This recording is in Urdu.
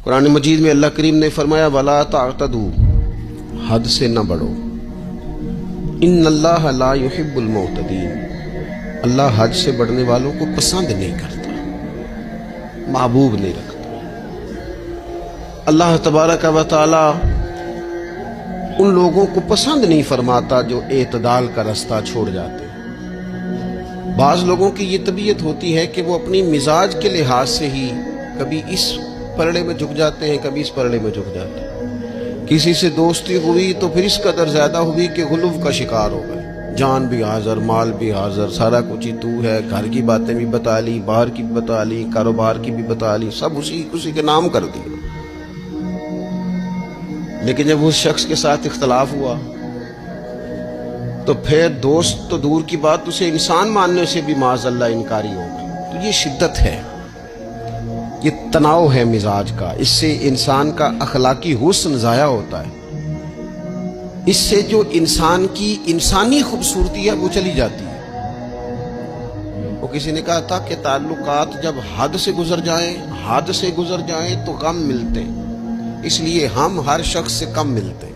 قرآن مجید میں اللہ کریم نے فرمایا وَلَا تَعْتَدُوا، حد سے نہ بڑھو، ان اللہ لا يحب المعتدین، اللہ حد سے بڑھنے والوں کو پسند نہیں کرتا، محبوب نہیں رکھتا۔ اللہ تبارک و تعالی ان لوگوں کو پسند نہیں فرماتا جو اعتدال کا رستہ چھوڑ جاتے ہیں۔ بعض لوگوں کی یہ طبیعت ہوتی ہے کہ وہ اپنی مزاج کے لحاظ سے ہی کبھی اس پرڑے میں جھک جاتے ہیں، کبھی اس پرڑے میں جھک جاتے ہیں۔ کسی سے دوستی ہوئی تو پھر اس قدر زیادہ ہوئی کہ غلو کا شکار ہو گئے، جان بھی حاضر، مال بھی حاضر، سارا کچھ ہی تو ہے، گھر کی باتیں بھی بتا لی، باہر کی بھی بتا لی، کاروبار کی بھی بتا لی، سب اسی کے نام کر دی۔ لیکن جب اس شخص کے ساتھ اختلاف ہوا تو پھر دوست تو دور کی بات، اسے انسان ماننے سے بھی معاذ اللہ انکاری ہو گئی۔ تو یہ شدت ہے، یہ تناؤ ہے مزاج کا، اس سے انسان کا اخلاقی حسن ضائع ہوتا ہے، اس سے جو انسان کی انسانی خوبصورتی ہے وہ چلی جاتی ہے۔ وہ کسی نے کہا تھا کہ تعلقات جب حد سے گزر جائیں تو غم ملتے ہیں، اس لیے ہم ہر شخص سے کم ملتے ہیں۔